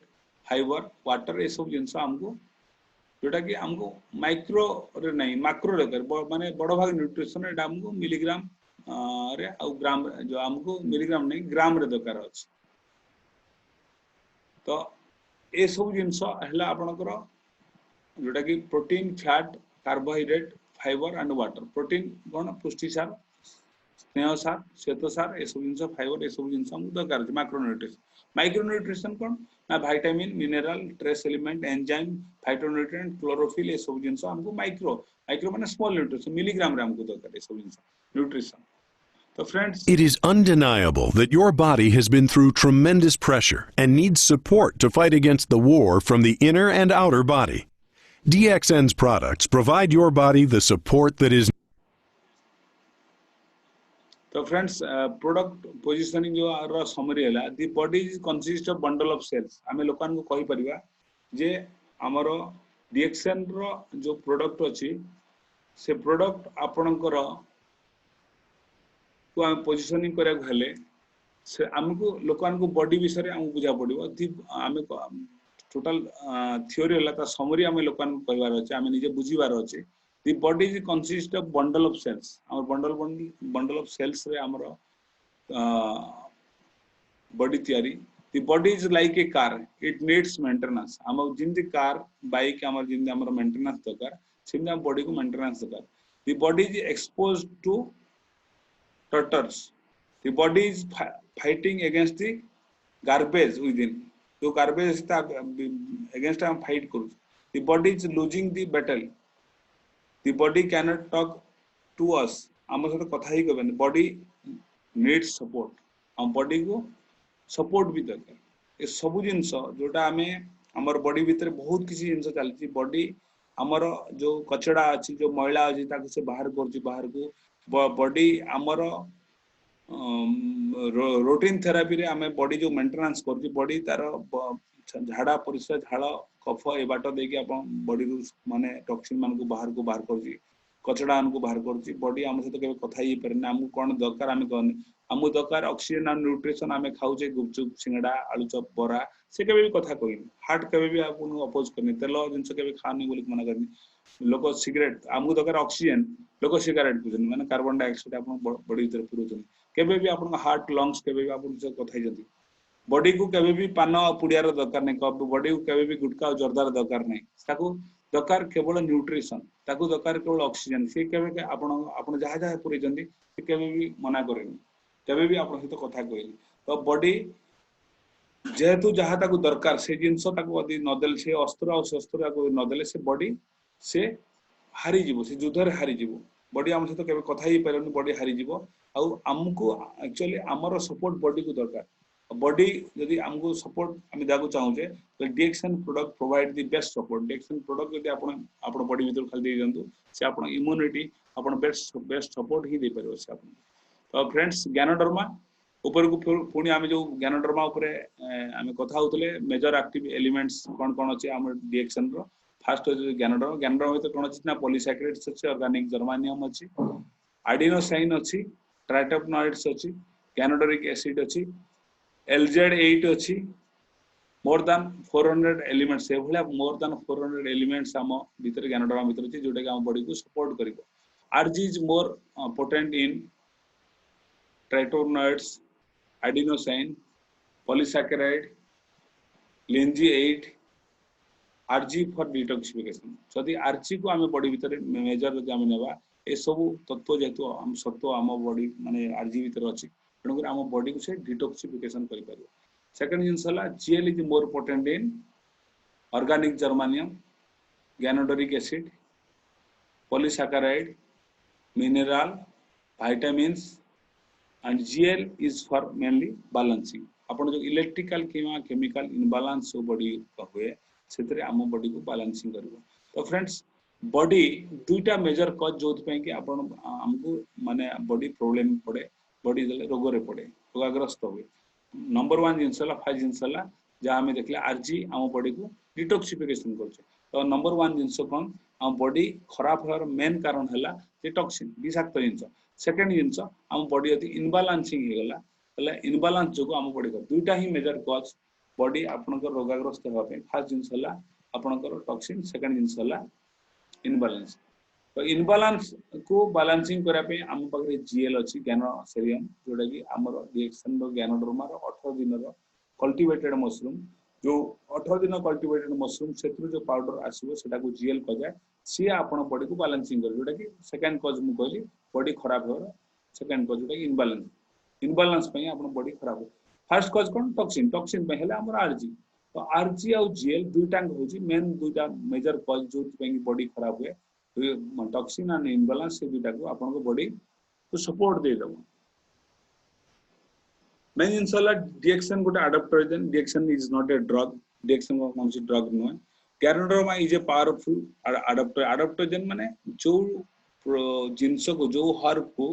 Speaker 1: fibre water ए सब जिनस हमको जोटा कि हमको माइक्रो रे नहीं मैक्रो रे माने बड़ भाग न्यूट्रिशन एटा हमको मिलीग्राम रे आ ग्राम जो हमको मिलीग्राम नहीं ग्राम रे दरकार अछि तो ए सब जिनस हला आपनकर जोटा कि protein fat carbohydrate fibre and water protein कौन पुष्टि सार स्नेह सार श्वेत सार ए सब जिनस फाइबर ए सब जिनस हमको दरकार अछि माइक्रो न्यूट्रिशन कौन ना vitamin mineral trace element enzyme phytonutrient chlorophyll ए सब जिनस हमको माइक्रो माइक्रो माने स्मॉल न्यूट्रिशन मिलीग्राम रे हमको दरकार ए सब जिनस न्यूट्रिशन तो friends
Speaker 2: It is undeniable that your body has been through tremendous pressure and needs support to fight against the war from the inner and outer body. DXN's products provide your body the support that is.
Speaker 1: तो friends product positioning जो our summary है the body is consist of bundle of cells आमे लोकान को कहि परिबा जे हमरो DXN रो जो product अछि से प्रोडक्ट आपनकर को हम पोजिशनिंग करे हेले से हमको लोकान को बॉडी विषय रे हम बुझा पड़िबो दी आमे टोटल थ्योरी हला ता समरी आमे लोकान को कहबार अछि आमे निजे बुझिबार अछि The body is consist of bundle of cells. Our bundle of cells रे हमरो body theory. The body is like a car. It needs maintenance. हम जिंदी car bike हमर जिंदी हमरो maintenance दरकार सिंदा body को maintenance दरकार. The body is exposed to tortures. The body is fighting against the garbage within. जो garbage ता against हम fight करू. The body is losing the battle. The body cannot talk to us. आम सहित कथा ही कहबेन body needs support हम body को support भी दरकार ए सब जिंस जोटा आमे हमर बॉडी भीतर बहुत किसी जिंस चलची बॉडी हमर जो कचड़ा अछि जो मैला अछि ताको से बाहर करची बाहर को बॉडी हमर रूटीन थेरेपी रे आमे बॉडी जो मेंटेनेंस करची बॉडी तार झाड़ा परिस्रा झाड़ कफ ए बाट देकी आपण बॉडी को माने टॉक्सिन मान को बाहर करची कचड़ा मान को बाहर करची बॉडी हम सहित केबे कथा ही परना हमको कोन दरकार आमे कहने हमको दरकार ऑक्सीजन एंड न्यूट्रिशन आमे खाउचे गुपचुप सिंगड़ा आलू चप बरा से केबे भी कथा कहिनी हार्ट केबे भी आपन अपोज करनी तेल जिंस केबे खानी बोली मना करनी लोग सिगरेट हमको दरकार ऑक्सीजन लोग सिगरेट पिजन माने कार्बन डाइऑक्साइड आपन बॉडी भीतर पुरोचन केबे भी आपन हार्ट लंग्स केबे भी आपन से कथा ही जंती बॉडी को केबे भी पान पुड़ियार दरकार नहीं कब बॉडी को केबे भी गुटका और जर्दार दरकार नहीं ताकू दरकार केवल न्यूट्रिशन ताकू दरकार केवल ऑक्सीजन से केबे आपण आपण जहा जहा पुरै जंती से केबे भी मना करेनी केबे भी आपण सहित कथा कहली तो बॉडी जेहेतु जहा ताकू दरकार से जिंस ताकू यदि नदेल से अस्त्र और शस्त्र ताकू नदेले से बॉडी से हारी जीवो से युद्ध रे हारी जीवो बॉडी हम सहित केबे कथा ही परनी बॉडी हारी जीवो आ हमको एक्चुअली हमर सपोर्ट बॉडी को दरकार बॉडी यदि हमको सपोर्ट हम दागु चाहूचे तो DXN product provide the best support DXN product यदि आपण बॉडी भीतर खाली दे जंतु से आपण इम्यूनिटी आपण बेस्ट सपोर्ट ही दे परबो से आपण तो फ्रेंड्स ज्ञानडर्मा ऊपर को पुणी हम जो ज्ञानडर्मा ऊपर हम कथा होतले मेजर एक्टिव एलिमेंट्स कोन कोन अछि हमर डीएक्सएन रो फर्स्ट ज्ञानडर्मा तो कोन अछि ना पॉलीसैकेराइड्स अछि ऑर्गेनिक जर्मानियम अछि एडिनोसाइन अछि ट्राइटोपनॉइड्स अछि कैनोडोरिक एसिड अछि LZ8 अछि मोर देन 400 एलिमेंट्स से भला मोर देन 400 एलिमेंट्स हम भीतर ज्ञानडर्मा भीतर अछि जोटा कि हम बॉडी को सपोर्ट करिवो RG is more potent in triterpenoids adenosine polysaccharide LZ8 RG for detoxification जदि RG को हम बॉडी भीतर मेजर जदि हम नेबा ए सब तत्व जेतु हम सत्व हम बॉडी माने RG भीतर अछि तेणुकर आम बॉडी को से डिटॉक्सिफिकेशन करि पारिबो सेकंड जिंस हला GL is more potent in organic germanium ganoderic acid polysaccharide mineral vitamins and GL is for mainly balancing आपण जो इलेक्ट्रिकल किमा केमिकल इनबैलेंस सो बॉडी होए सेतरे आम बॉडी को बैलेंसिंग करबो तो फ्रेंड्स बॉडी दुईटा मेजर कॉज जोत पे कि आपण हमको माने बॉडी प्रॉब्लम पड़े बॉडी रोग रे पड़े रोगाग्रस्त हुए नंबर 1 जिंस हला फाइव जिंस हला जहाँ हमें देखले RG आम बॉडी को डिटॉक्सिफिकेशन करछे तो नंबर 1 जिंस कोन आम बॉडी खराब होर मेन कारण हला जे टॉक्सिन विषाक्त जिंस सेकंड जिंस आम बॉडी यदि इनबैलेंसिंग हे गला तले इनबैलेंस जो आम बॉडी को दुईटा ही मेजर कॉज बॉडी आपनकर रोगाग्रस्त हेबा पे फर्स्ट जिंस हला आपनकर टॉक्सिन सेकंड जिंस हला इनबैलेंस तो इनबैलेंस को बैलेंसिंग करा पे हम पाखरे जीएल अछि गैनोसेरियम जोटा कि हमर रिएक्शन रो गैनोडर्मा रो 18 दिन रो कल्टीवेटेड मशरूम जो 18 दिन कल्टीवेटेड मशरूम सेत्रु जो पाउडर आसीबो सेटा को जीएल क जाय सी आपण बॉडी को बैलेंसिंग कर जोटा कि सेकंड कॉज मु कहली बॉडी खराब हो सेकंड कॉज जोटा कि इनबैलेंस पे आपण बॉडी खराब हो फर्स्ट कॉज कोन टॉक्सिन टॉक्सिन पे हेला हमर आरजी तो आरजी और जीएल दुईटा होची मेन दुईटा मेजर कॉज जो पे बॉडी खराब हुए टॉक्सिन एंड इनबैलेंस से दुईटा को आपण को बॉडी को सपोर्ट दे दबो मेन इंशाल्लाह डिएक्शन गोटे अडाप्टोजन डिएक्शन इज नॉट ए ड्रग डिएक्शन कौन सी ड्रग नुहे गैनोडर्मा इज ए पावरफुल अडाप्टोजन माने जो जिंस को जो हर्ब को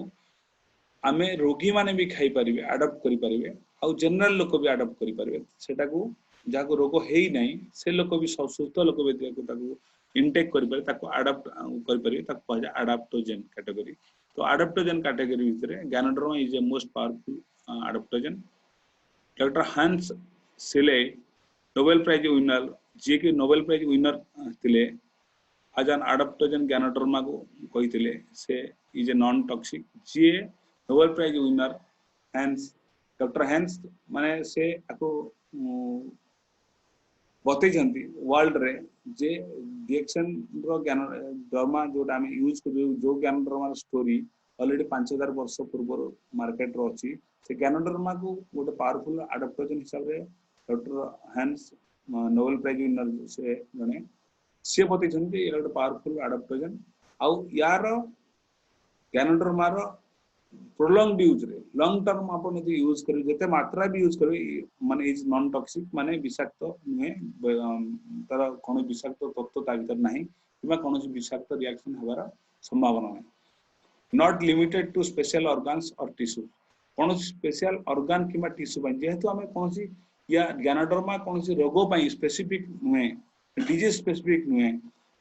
Speaker 1: आमे रोगी माने भी खाई परिबे अडाप्ट करि परिबे आ जनरल लोक भी अडाप्ट करि परिबे सेटा को जाको रोग हेई नाही से लोक भी सुस्थ लोक भी ताको इनटेक करि परिबे ताको अडाप्ट करि परिबे ताको कहजा अडाप्टोजन कैटेगरी तो अडाप्टोजन कैटेगरी भितरे ganoderma is a most powerful adaptogen doctor Hans Selye Nobel prize winner जे के नोबेल प्राइज विनर थिले आज एन अडाप्टोजन गैनोडर्मा को कहिथिले से इज ए नॉन टॉक्सिक जे Nobel prize winner Hans doctor Hans माने से आको बते जंती वर्ल्ड रे जे डिएक्शन रो गैनोडर्मा जोटा हम यूज कर जो गैनोडर्मा स्टोरी ऑलरेडी 5000 वर्ष पूर्व मार्केट रो अछि से गैनोडर्मा को गोटे पावरफुल अडाप्टोजन हिसाब रे doctor Hans Nobel prize winner से जने से बते जंती ए गोटे पावरफुल अडाप्टोजन आ यार गैनोडर्मा रो प्रोलॉन्ग्ड यूज रे लॉन्ग टर्म आपण यदि यूज करी जते मात्रा भी यूज करी माने इज नॉन टॉक्सिक माने विषाक्त नुहे तार कोन विषाक्त तत्व ता भीतर नाही किबा कोनोसी विषाक्त रिएक्शन हेबार संभावना नाही not limited to special organs और टिश्यू कोनोसी स्पेशल ऑर्गन किबा टिश्यू बन जेहेतु हमें कोनोसी या गैनोडर्मा कोनोसी रोगो पई स्पेसिफिक नुहे डिजीज स्पेसिफिक नुहे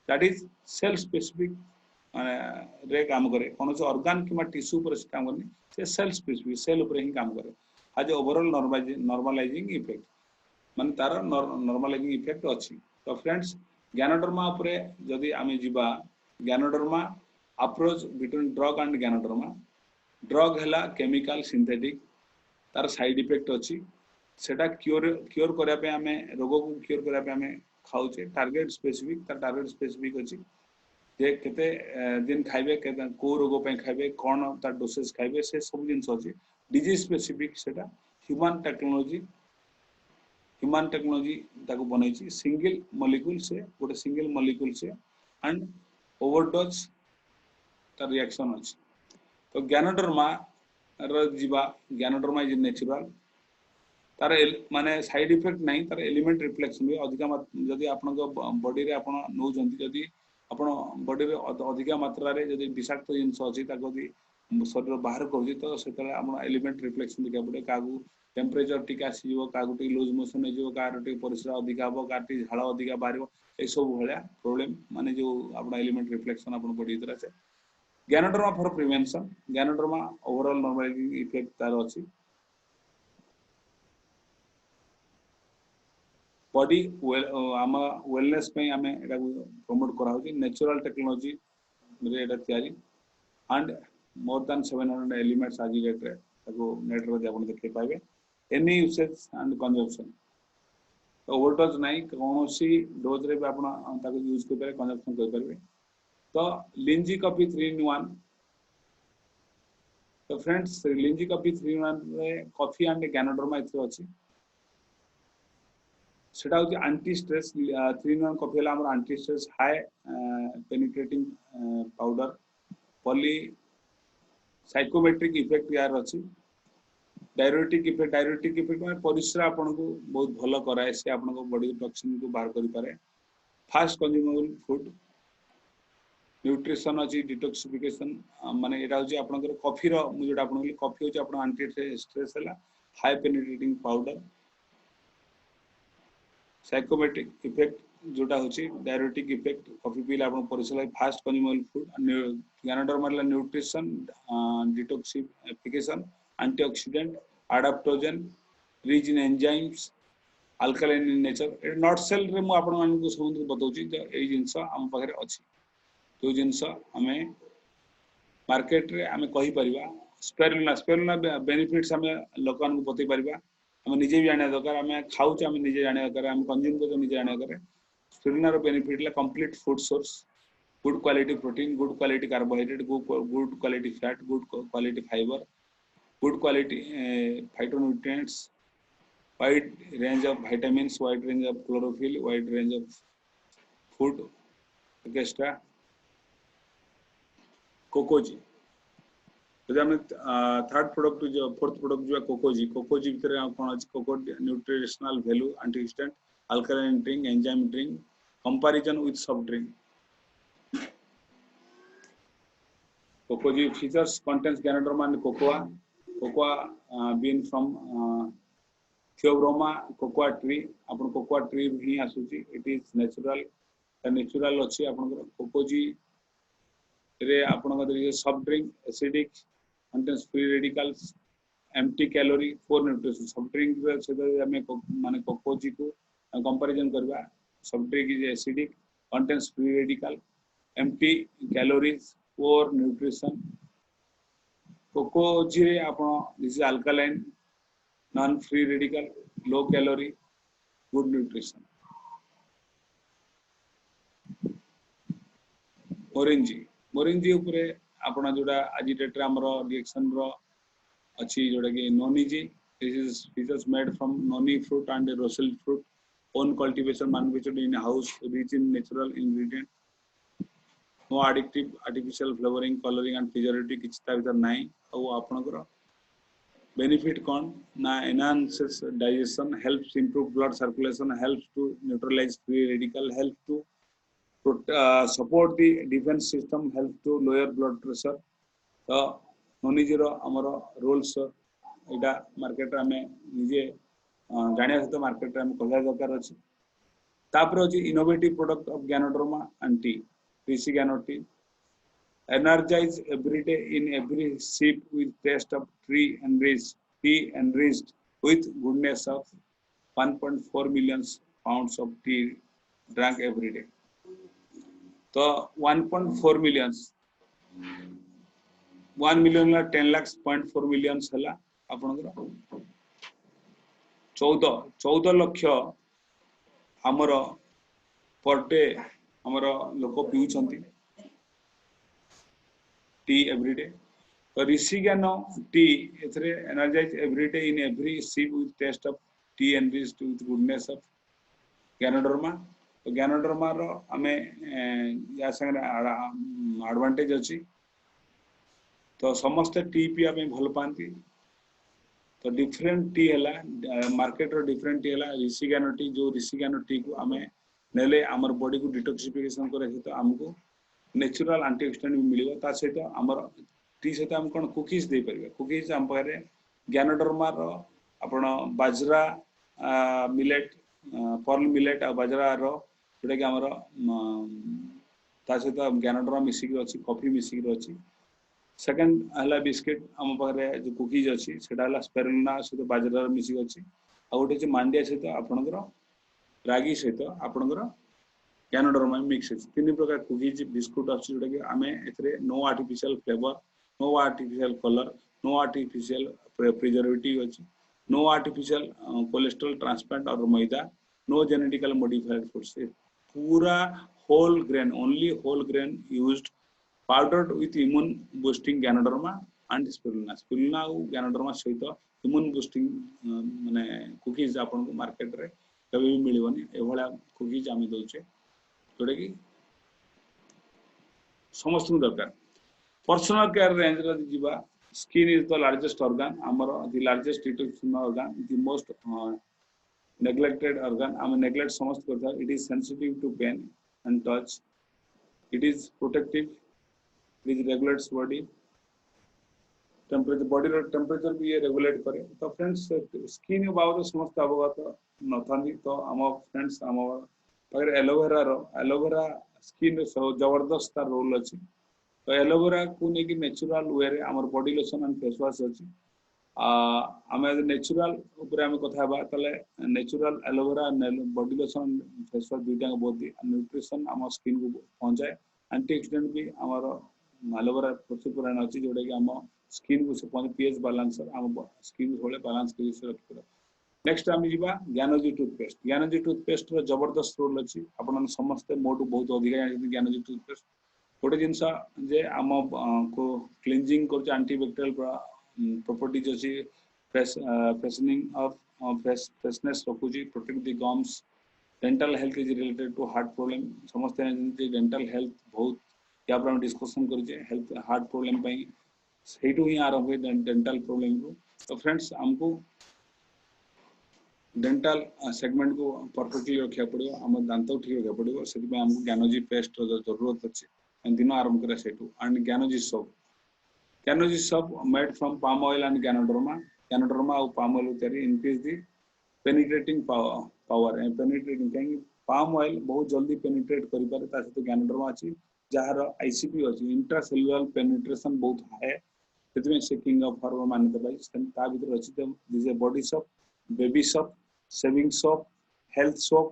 Speaker 1: दैट इज सेल स्पेसिफिक रे काम करे कौन से ऑर्गन कि टिश्यू पर काम करनी से सेल स्पेसिफिक सेल ऊपर ही काम करे आज ओवरऑल नॉर्मलाइजिंग इफेक्ट मान तार नॉर्मलाइजिंग इफेक्ट अछि तो फ्रेंड्स गैनोडर्मा ऊपर जदी आमे जीवा ganoderma approach between drug and ganoderma drug हैला केमिकल सिंथेटिक तार साइड इफेक्ट अछि सेटा क्योर करिया पे हमें रोग को क्योर करिया पे हमें खाउचे टारगेट स्पेसिफिक अछि जे केते दिन खाइबे केते को रोग पे खाइबे कोन ता डोसेज खाइबे से सब जिंस अछि डिजीज स्पेसिफिक सेटा ह्यूमन टेक्नोलॉजी ताको बनै छी सिंगल मॉलिक्यूल से गोटे सिंगल मॉलिक्यूल से एंड ओवरडोज ता रिएक्शन अछि तो गैनोडर्मा रो जीवा गैनोडर्मा इज नेचुरल तार माने साइड इफेक्ट नहीं तार एलिमेंट रिफ्लेक्शन भी अधिक जदी आपन बॉडी रे आपन नो जंती जदी आपण बॉडी रे अधिक मात्रा रे जदी विषाक्त जिंस अछि ताको दी शरीर बाहर करूची तो सेतले आपण एलिमेंट रिफ्लेक्शन देखा पड़े कागु टेम्परेचर टिक आसी जीवो कागु टिक लूज मोशन हो जीवो कार टिक परिश्रा अधिक हबो कार टिक झाळ अधिक बारिवो ए सब भलिया प्रॉब्लम माने जो आपण एलिमेंट रिफ्लेक्शन आपण बॉडी इतरा से ganoderma for prevention ganoderma overall normalising effect तार अछि बॉडी आम वेलनेस पे आमे एटा प्रमोट करा होची नेचुरल टेक्नोलॉजी रे एटा तयारी एंड मोर देन 700 एलिमेंट्स आज डेट रे ताको नेट रे आपण देखै पाबे any usage and consumption overdose नाही कोनोसी डोज रे भी आपण ताको यूज कर पारे कंजम्पशन कर पारे तो लिंजी कॉफी 3 in 1 तो फ्रेंड्स लिंजी कॉफी 3 in 1 रे कॉफी एंड गैनोडर्मा इथे अछि सेटा होची एंटी स्ट्रेस 3 in 1 कॉफी ला हमर anti stress high penetrating powder poly psychometric effect यार अछि डायरेटिक इफेक्ट में परिश्रा आपन को बहुत भलो कराए से आपन को बॉडी टॉक्सिन को बाहर करि पारे फास्ट कंज्यूमेबल फूड न्यूट्रिशन अछि डिटॉक्सिफिकेशन माने एटा होची आपन को कॉफी रो मु जेटा आपन कॉफी होची आपन एंटी स्ट्रेस हला high penetrating powder psychometric effect जोटा होची डायरेटिक इफेक्ट कॉफी पीला आपण परिसला फास्ट कंज्यूमेबल फूड गैनोडर्मा ला nutrition detoxification antioxidant adaptogen rich in enzymes alkaline in nature not cell रे मु आपण मानकु समुद्र बताउची ए जिंस हम पाखरे अछि तो जिंस हमें मार्केट रे हमें कहि परिबा स्पेरुलिना बेनिफिट्स हमें लोकन को बतई परिबा हम निजे भी जाने दरकार हमें खाऊ हम निजे जाने दरकार हम कंज्यूम को निजे जाने दरकार स्पेरुलिना रो बेनिफिट ला complete food source good quality protein good quality carbohydrate good quality fat good quality fiber good quality phytonutrients wide range of vitamins wide range of chlorophyll wide range of food extra Cocozhi जब हमें third product जो fourth product जो Cocozhi भीतर कौन अछि cocoa nutritional value antioxidant alkaline drink enzyme drink comparison with soft drink Cocoa features contains Ganoderma and cocoa bean from Theobroma cocoa tree. Upon cocoa tree ही आसुची. It is natural. The natural अच्छी अपन को कोकोजी रे अपन को देखिए soft drink acidic contains free radicals empty calorie poor nutrition. Soft drink रे से हमें माने कोकोजी को comparison करवा. Soft drink is acidic contains free radical empty calories poor nutrition कोकोजी रे आपण this is alkaline non free radical low calorie good nutrition मोरिंजी ऊपर आपण जोड़ा आज डेट रे हमरो रिएक्शन रो अछि जोड़ा कि नोनीजी this is features made from noni fruit and roselle fruit own cultivation manufactured in house rich in natural ingredient no addictive artificial flavoring coloring and preservative किछि ता भीतर नाही और आपनकर बेनिफिट कोन ना enhances digestion helps improve blood circulation helps to neutralize free radical helps to support the defense system helps to lower blood pressure तो नोनीजी रो हमरो rules एटा market रे हमें निजे जानिया सहित मार्केट रे हम कहला दरकार अछि तापर अछि innovative product of Ganoderma and tea Rishi Gano tea energize every day in every sip with taste of tea enriched with goodness of 1.4 million pounds of tea drank every day. So 1.4 millions 1 million La 10 lakhs 0.4 millions हला आपनकर 14 लक्ष हमर per day हमरो लोक पिउछंती T everyday तो Rishi Gyan tea एथरे energize everyday in every sip with taste of tea enriched with goodness of Ganoderma तो Ganoderma रो हमें या संगे एडवांटेज अछि तो समस्त टी पिया में भल पांती तो डिफरेंट टी हला मार्केट रो डिफरेंट टी हला ऋषि ज्ञान टी जो ऋषि ज्ञान टी को हमें नेले हमर बॉडी को डिटॉक्सिफिकेशन करे तो हमको नेचुरल एंटीऑक्सीडेंट भी मिलिबो ता सहित हमर टी सहित हम कोन कुकीज दे परबे कुकीज हम पारे Ganoderma रो आपण बाजरा मिलेट पर्ल मिलेट आ बाजरा रो जेटा कि हमर ता सहित Ganoderma मिसिक अछि कॉफी मिसिक अछि सेकंड हला बिस्किट हम पारे जो कुकीज अछि सेटा हला स्पेरुलिना सहित बाजरा मिसिक अछि आ ओटे जे मांडिया सहित आपनकर रागी सहित आपनकर Ganoderma मिक्स अछि तीन प्रकार कुकीज बिस्कुट अछि जोटा कि हमें एथरे no artificial flavour no artificial colour no artificial preservative अछि नो आर्टिफिशियल कोलेस्ट्रॉल ट्रांसप्लांट और maida no genetical modified foods पूरा whole grain only whole grain used powdered with immune boosting Ganoderma and spirulina और Ganoderma सहित immune boosting माने cookies आपन को market रे कभी भी मिलिबनी एभला कुकीज आमी दोचे जोटा कि समस्त दरकार पर्सनल केयर रेंज रे जीवा skin is the largest organ हमर the largest detoxification organ the most neglected organ am neglect समस्त करता it is sensitive to pain and touch it is protective it regulates body temperature body temperature भी ये regulate करे तो friends skin बाबत समस्त अवगत नथानी तो हम फ्रेंड्स हम पर एलोवेरा स्किन जबरदस्त रोल अछि तो एलोवेरा को नेकी नेचुरल वे रे हमर body lotion and face wash अछि आमे नेचुरल ऊपर आमे कथा बा तले natural aloe vera body lotion face wash दुईटा बहुत न्यूट्रिशन आम स्किन को पहुंचाए एंटीऑक्सीडेंट भी हमर एलोवेरा प्रचुर परिमाण अछि जोडे कि हम स्किन को से पीएच बैलेंसर हम स्किन को बैलेंस कर रखिबा। नेक्स्ट आम जीवा ज्ञानजी टूथपेस्ट। ज्ञानजी टूथपेस्ट रो जबरदस्त रोल अछि आपन समस्त मोटू बहुत अधिक जानि ज्ञानजी टूथपेस्ट गोटे जिनस जे आम को क्लींजिंग कर एंटीबैक्टीरियल प्रॉपर्टीज अछि फ्रेशनिंग ऑफ फ्रेशनेस रखुची protect the gums dental health is related to heart problem समस्त डेंटल हेल्थ बहुत या पर हम डिस्कशन करिजे हेल्थ हार्ट प्रॉब्लम पई सेटू ही आरंभ है डेंटल प्रॉब्लम को। तो फ्रेंड्स हमको डेंटल सेगमेंट को परफेक्टली रखा पड़ो आम दांत ठीक रखा पड़ो से हमको ज्ञानजी पेस्ट जरूरत अच्छे दिन आरंभ करा सेटू and Gyanji soap. Gyanji soap made from palm oil and Ganoderma और palm oil तैयारी increase the penetrating power penetrating कहीं palm oil बहुत जल्दी पेनिट्रेट करि पारे ता सहित Ganoderma अछि जहार आईसीपी अछि इंट्रासेलुलर पेनिट्रेशन बहुत हाई सेतिमे से किंग ऑफ फार्मा मान्यता पाई ता भीतर अछि this body soap baby soap shaving soap health soap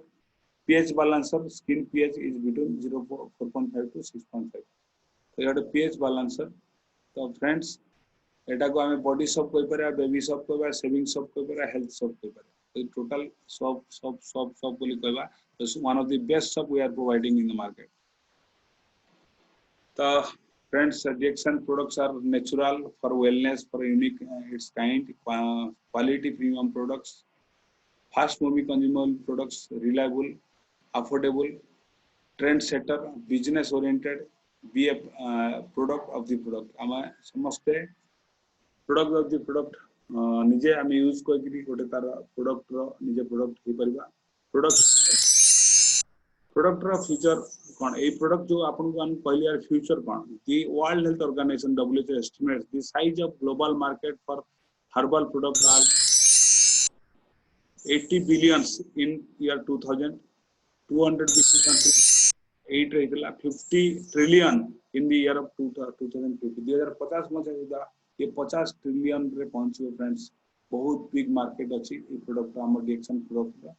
Speaker 1: pH balancer skin pH is between 4.5 to 6.5 तो ये pH balancer। तो फ्रेंड्स एटा को हमें बॉडी सोप कोइ पारे बेबी सोप कोइ पारे शेविंग सोप कोइ पारे हेल्थ सोप कोइ पारे तो टोटल सोप बोली कहबा तो one of the best soap we are providing in the market. तो friends Dxn products are natural for wellness for unique its kind quality premium products fast moving consumer products reliable affordable trend setter business oriented be a product of the product आम समस्ते product of the product निजे आम use करी गोटे तार product रो निजे product हो परिबा प्रोडक्ट रो फ्यूचर कोन ए प्रोडक्ट जो आपन को हम कहली यार फ्यूचर कोन the world health organization WHO estimates the size of global market for herbal products are 80 billions in year 2000 250 countries 8 रहितला 50 trillion in the year of 2050 2050 मजे सुधा ये 50 ट्रिलियन रे पहुंचो फ्रेंड्स बहुत बिग मार्केट अछि ई प्रोडक्ट हम Dxn प्रोडक्ट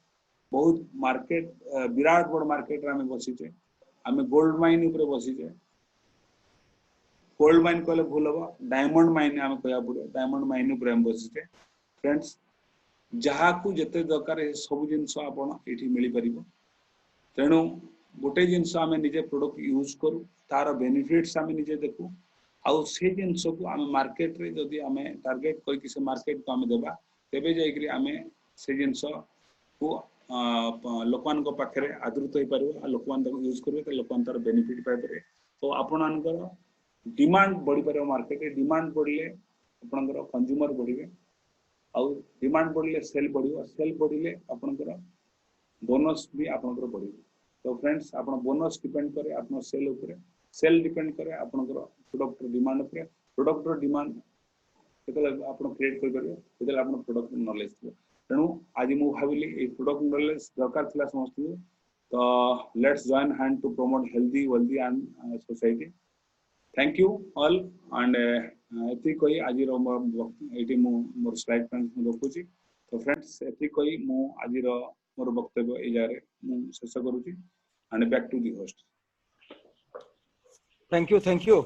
Speaker 1: बहुत market Virat बड़ मार्केट रे हम बसी छे हम गोल्ड माइन ऊपर बसी छे गोल्ड माइन कहले भूल हो डायमंड माइन हम कहया पड़ो डायमंड माइन ऊपर हम बसी छे फ्रेंड्स जहा को जते दरकार सब जिनस आपण एठी मिली परिबो तेणु गोटे जिनस आमे निजे प्रोडक्ट यूज करू तार बेनिफिट्स आमे निजे देखू आउ से जिनस को आमे मार्केट रे जदी आमे टारगेट कोइ किसे मार्केट को आमे देबा तेबे जाय कि आमे से जिनस को लोकमान को पाखरे आदृत होई परबो लोकमान तक यूज करबे त लोकमान तार बेनिफिट पाइ पारे तो आपनकर डिमांड बढ़ी पारे मार्केट रे डिमांड बढ़ले आपनकर कंज्यूमर बढ़िबे आउ डिमांड बढ़ले सेल बढ़िले आपनकर बोनस भी आपनकर बढ़िबे। तो फ्रेंड्स आपन बोनस डिपेंड करे आपन सेल ऊपर सेल डिपेंड करे आपनकर प्रोडक्ट डिमांड ऊपर प्रोडक्ट डिमांड केतले आपन क्रिएट कर परिबे केतले आपन प्रोडक्ट नॉलेज थियो तेनु आज मु भाबिली ए प्रोडक्ट नॉलेज दरकार थिला समस्त तो let's join hand to promote healthy wealthy and society. Thank you all and एति कोई आज रो एटी मु मोर स्लाइड फ्रेंड्स मु रखुची तो फ्रेंड्स एति कोई मु आज रो मोर वक्तव्य ए जारे मु शेष करूची and back to the host.
Speaker 3: Thank you